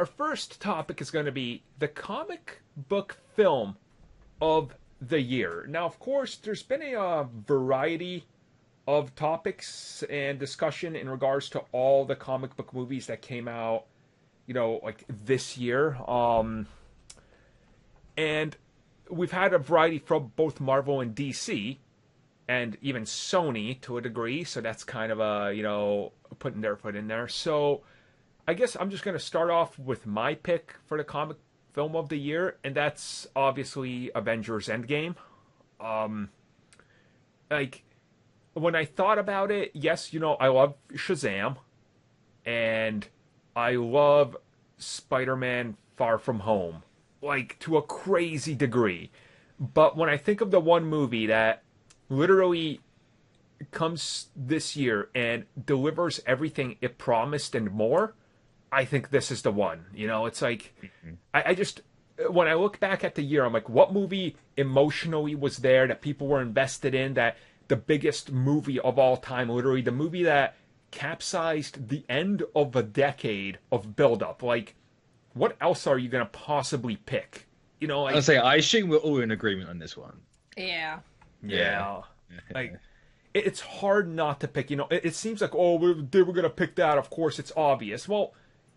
our first topic is going to be the comic book film of the year. Now, of course, there's been a variety of topics and discussion in regards to all the comic book movies that came out, like this year. And we've had a variety from both Marvel and DC, and even Sony to a degree. So that's kind of putting their foot in there. So I guess I'm just going to start off with my pick for the comic film of the year, and that's obviously Avengers Endgame. Like, when I thought about it, yes, I love Shazam, and I love Spider-Man Far From Home, like, to a crazy degree. But when I think of the one movie that literally comes this year and delivers everything it promised and more, I think this is the one. It's like, I just, when I look back at the year, I'm like, what movie emotionally was there that people were invested in, that the biggest movie of all time, literally the movie that capsized the end of a decade of buildup. Like, what else are you going to possibly pick? I assume we're all in agreement on this one. Yeah. Yeah. Like, it's hard not to pick. It seems like, they were going to pick that. Of course, it's obvious. Well,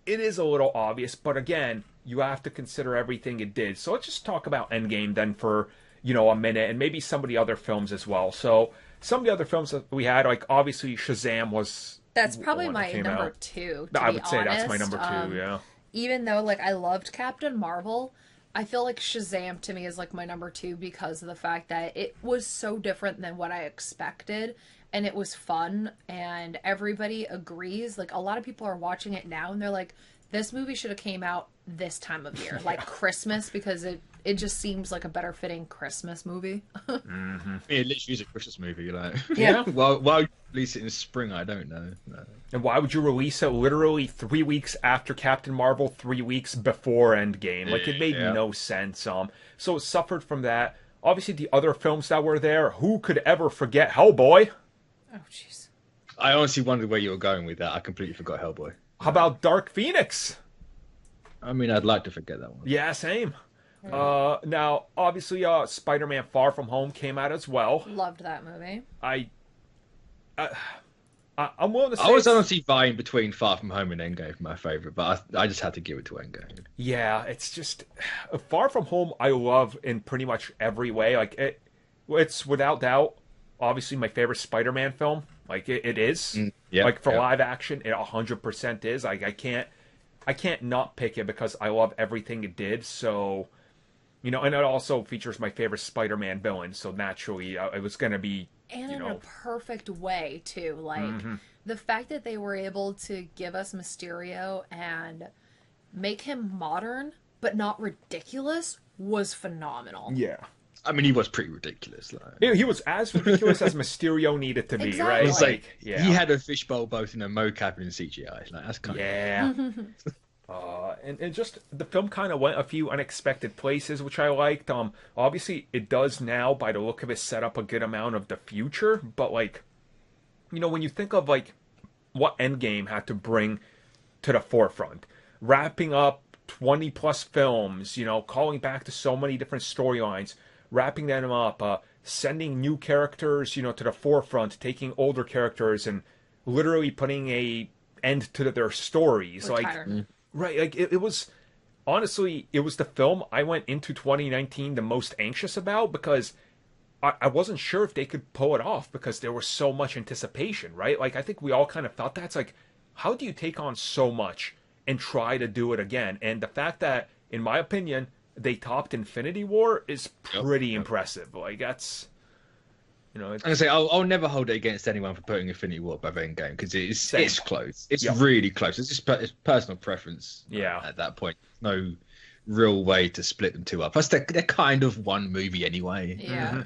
it is a little obvious, but again, you have to consider everything it did. So let's just talk about Endgame then for, a minute, and maybe some of the other films as well. So some of the other films that we had, like, obviously Shazam was... That's probably my number two, I would say that's my number two, yeah. Even though, like, I loved Captain Marvel, I feel like Shazam to me is, like, my number two because of the fact that it was so different than what I expected, and it was fun, and everybody agrees. Like, a lot of people are watching it now, and they're like, this movie should have came out this time of year, like Christmas, because it just seems like a better fitting Christmas movie. Mm-hmm. It literally is a Christmas movie, like. Yeah. Why you release it in spring? I don't know. No. And why would you release it literally 3 weeks after Captain Marvel, 3 weeks before Endgame? Like, it made no sense. So it suffered from that. Obviously, the other films that were there, who could ever forget Hellboy? Oh, jeez. I honestly wondered where you were going with that. I completely forgot Hellboy. How about Dark Phoenix? I mean, I'd like to forget that one. Yeah, same. Now, obviously, Spider-Man Far From Home came out as well. Loved that movie. I'm willing to say... I was honestly vying between Far From Home and Endgame for my favourite, but I just had to give it to Endgame. Yeah, it's just... Far From Home, I love in pretty much every way. Like, it's without doubt, obviously, my favorite Spider-Man film. Like, it is. Like, for live action, it 100% is. Like, I can't not pick it because I love everything it did. So, and it also features my favorite Spider-Man villain. So naturally, it was going to be, and in a perfect way too. Like the fact that they were able to give us Mysterio and make him modern but not ridiculous was phenomenal. Yeah. I mean, he was pretty ridiculous. Like. He was as ridiculous as Mysterio needed to be, exactly. right? It's like, he had a fishbowl both in a mocap and in CGI. Like, that's kind of... and just the film kind of went a few unexpected places, which I liked. Obviously, it does now, by the look of it, set up a good amount of the future. But, like, when you think of, like, what Endgame had to bring to the forefront, wrapping up 20-plus films, calling back to so many different storylines, wrapping them up, sending new characters, to the forefront, taking older characters and literally putting a end to their stories. Right, like, it was, honestly, it was the film I went into 2019 the most anxious about because I wasn't sure if they could pull it off because there was so much anticipation, right? Like, I think we all kind of felt that. It's like, how do you take on so much and try to do it again? And the fact that, in my opinion, they topped Infinity War is pretty impressive. Like, that's... I'll never hold it against anyone for putting Infinity War above Endgame because it's close. It's really close. It's just it's personal preference. Yeah. At that point, no real way to split them two up. Plus, they're kind of one movie anyway. Yeah.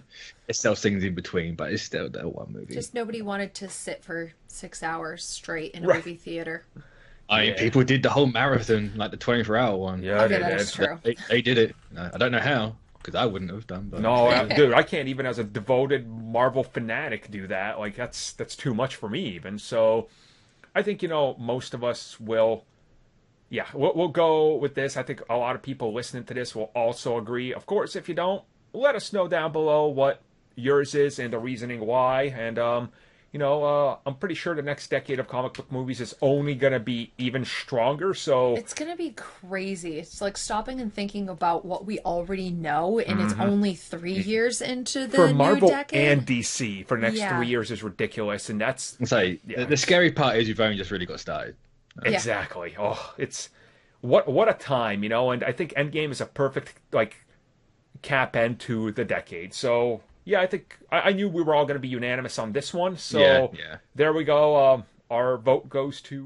It's still things in between, but it's still one movie. Just nobody wanted to sit for 6 hours straight in a movie theater. I mean, people did the whole marathon, like the 24-hour one. Yeah, that is true. They did it. I don't know how. Because I wouldn't have done. But... No, dude, I can't even as a devoted Marvel fanatic do that. Like, that's too much for me even. So, I think, most of us will Yeah, we'll go with this. I think a lot of people listening to this will also agree. Of course, if you don't, let us know down below what yours is and the reasoning why. And I'm pretty sure the next decade of comic book movies is only going to be even stronger. So it's going to be crazy. It's like stopping and thinking about what we already know, and it's only 3 years into the for Marvel new decade. and DC for the next 3 years is ridiculous, and that's the scary part is you've only just really got started. Exactly. Oh, it's what a time, and I think Endgame is a perfect cap end to the decade. So yeah, I think I knew we were all going to be unanimous on this one. So there we go. Our vote goes to